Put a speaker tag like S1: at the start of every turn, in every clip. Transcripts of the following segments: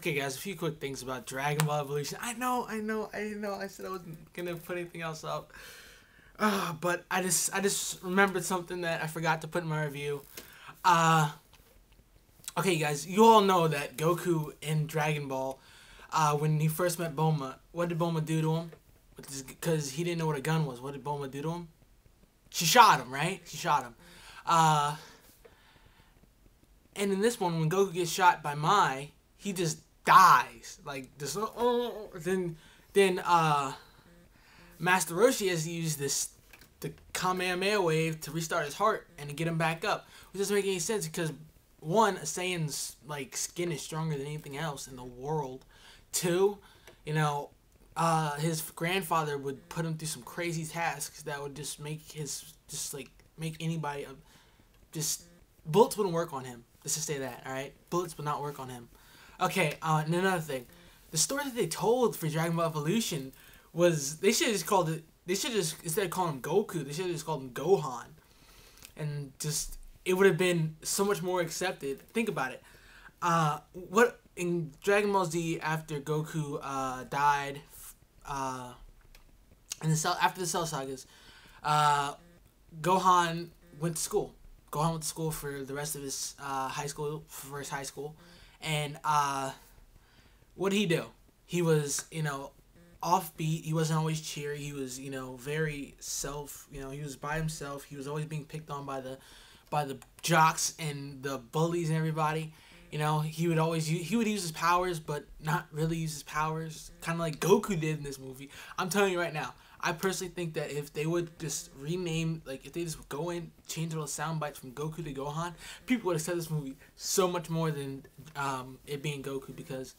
S1: Okay, guys, a few quick things about Dragon Ball Evolution. I know. I said I wasn't gonna put anything else up, but I just remembered something that I forgot to put in my review. Uh, okay, guys, you all know that Goku in Dragon Ball, when he first met Bulma, what did Bulma do to him? Because he didn't know what a gun was. What did Bulma do to him? She shot him, right? She shot him. Uh, and in this one, when Goku gets shot by Mai, he just dies. Like this. Then Master Roshi has used the Kamehameha wave to restart his heart and to get him back up, which doesn't make any sense because one, a Saiyan's like skin is stronger than anything else in the world. Two, you know, his grandfather would put him through some crazy tasks that would just make make anybody just bullets wouldn't work on him. Let's just say that, all right? Bullets would not work on him. Okay, and another thing, the story that they told for Dragon Ball Evolution was they should have just called it. They should just instead of calling him Goku, they should have just called him Gohan, and just it would have been so much more accepted. Think about it. What in Dragon Ball Z after Goku died, after the Cell Sagas, Gohan went to school. Gohan went to school for the rest of his high school, and what did he do? He was, offbeat. He wasn't always cheery. He was, very he was by himself. He was always being picked on by the jocks and the bullies and everybody. He would use his powers, but not really use his powers, kind of like Goku did in this movie. I'm telling you right now, I personally think that if they would just rename, if they just go in, change all the sound bites from Goku to Gohan, people would accept this movie so much more than it being Goku, because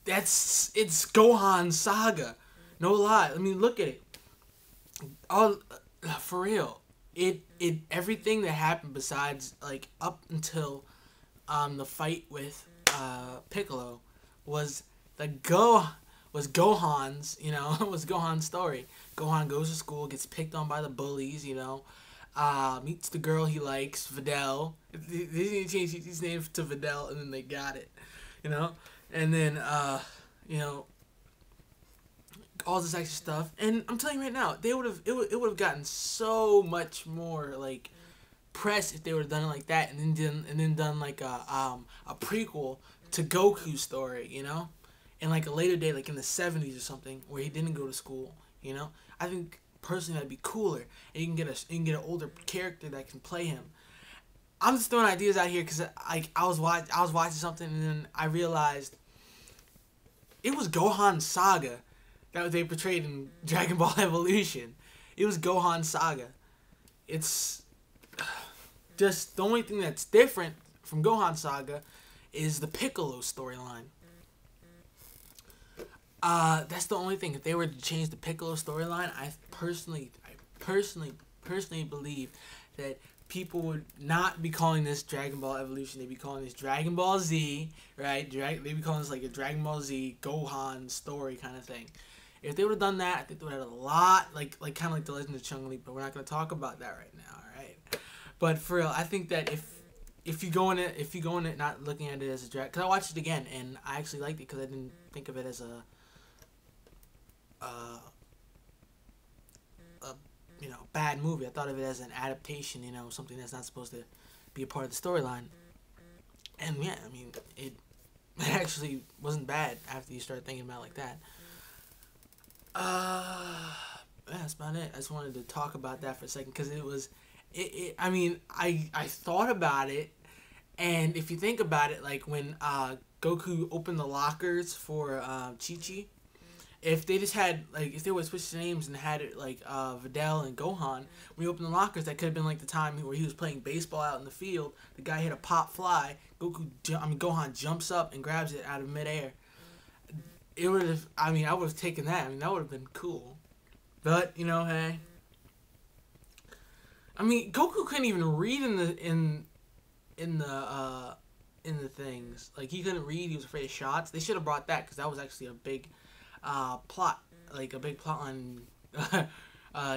S1: it's Gohan Saga. No lie. I mean, look at it. All for real. It everything that happened besides up until the fight with Piccolo was Gohan's, was Gohan's story. Gohan goes to school, gets picked on by the bullies, meets the girl he likes, Videl. They didn't change his name to Videl, and then they got it, and then all this extra stuff. And I'm telling you right now, it would have gotten so much more press if they would have done it like that, and then done a prequel to Goku's story, in a later day, in the 70s or something, where he didn't go to school. I think personally that'd be cooler, and you can get an older character that can play him. I'm just throwing ideas out here because I was watching something, and then I realized it was Gohan Saga that they portrayed in Dragon Ball Evolution. It was Gohan Saga. It's just the only thing that's different from Gohan Saga is the Piccolo storyline. That's the only thing. If they were to change the Piccolo storyline, I personally believe that people would not be calling this Dragon Ball Evolution. They'd be calling this Dragon Ball Z, right? They'd be calling this a Dragon Ball Z Gohan story kind of thing. If they would have done that, I think they would have had a lot, kind of like the Legend of Chun-Li, but we're not going to talk about that right now, alright? But for real, I think that if you go in it not looking at it as a drag, because I watched it again and I actually liked it because I didn't think of it as a bad movie. I thought of it as an adaptation, something that's not supposed to be a part of the storyline. And yeah, I mean, it actually wasn't bad after you start thinking about it like that. Yeah, that's about it. I just wanted to talk about that for a second because I mean, I thought about it, and if you think about it, when Goku opened the lockers for Chi-Chi, if they just had if they would switch the names and had it Videl and Gohan, when he opened the lockers, that could have been the time where he was playing baseball out in the field. The guy hit a pop fly. Gohan jumps up and grabs it out of midair. It would have. I mean, I would have taken that. I mean, that would have been cool. But hey. I mean, Goku couldn't even read in the things. He couldn't read. He was afraid of shots. They should have brought that because that was actually a big plot. A big plot on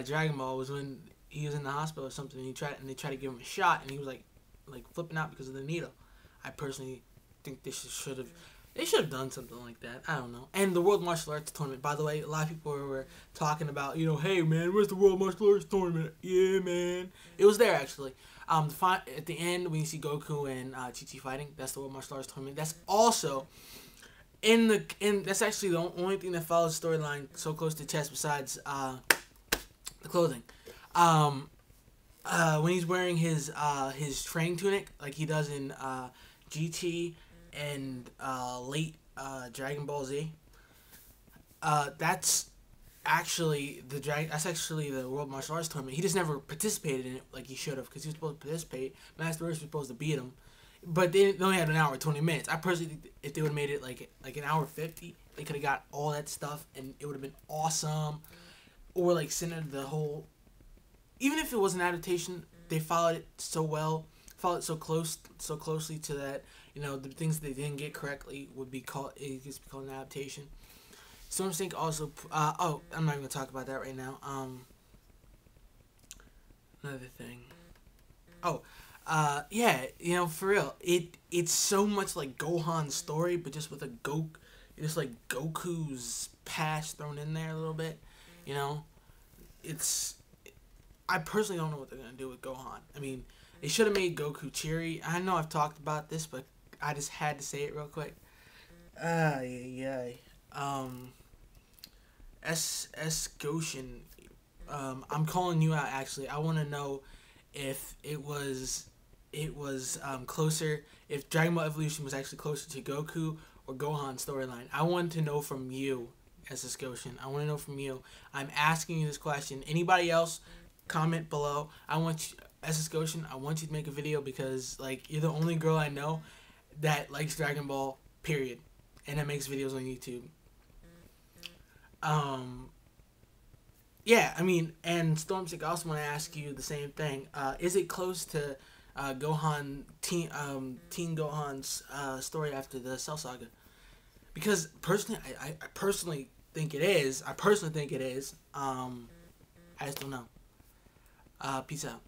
S1: Dragon Ball was when he was in the hospital or something. And they tried to give him a shot, and he was like flipping out because of the needle. I personally think this should have They should have done something like that. I don't know. And the World Martial Arts Tournament, by the way, a lot of people were talking about, hey man, where's the World Martial Arts Tournament? Yeah, man. It was there actually. At the end when you see Goku and Chi-Chi fighting, that's the World Martial Arts Tournament. That's also that's actually the only thing that follows the storyline so close to chest besides the clothing. When he's wearing his training tunic like he does in GT and late Dragon Ball Z. That's actually the World Martial Arts Tournament. He just never participated in it like he should have because he was supposed to participate. Master Roshi was supposed to beat him, but they only had an hour 20 minutes. I personally think if they would have made it like an hour 50, they could have got all that stuff and it would have been awesome. Or like centered the whole. Even if it was an adaptation, they followed it so well, followed it so closely to that. The things they didn't get correctly would be called. It gets called an adaptation. Storm Sync also. I'm not even gonna talk about that right now. Another thing. Yeah. For real, it's so much like Gohan's story, but just with just like Goku's past thrown in there a little bit. It's. I personally don't know what they're gonna do with Gohan. I mean, they should have made Goku cheery. I know I've talked about this, but I just had to say it real quick. Goshen, I'm calling you out. Actually, I want to know if it was closer. If Dragon Ball Evolution was actually closer to Goku or Gohan's storyline. I want to know from you, SS Goshen. I want to know from you. I'm asking you this question. Anybody else? Comment below. I want you, SS Goshen, I want you to make a video because you're the only girl I know that likes Dragon Ball, period, and that makes videos on YouTube. Yeah, I mean, and Stormstick, I also want to ask you the same thing. Is it close to Teen Gohan's story after the Cell Saga? Because personally, I personally think it is. I just don't know. Peace out.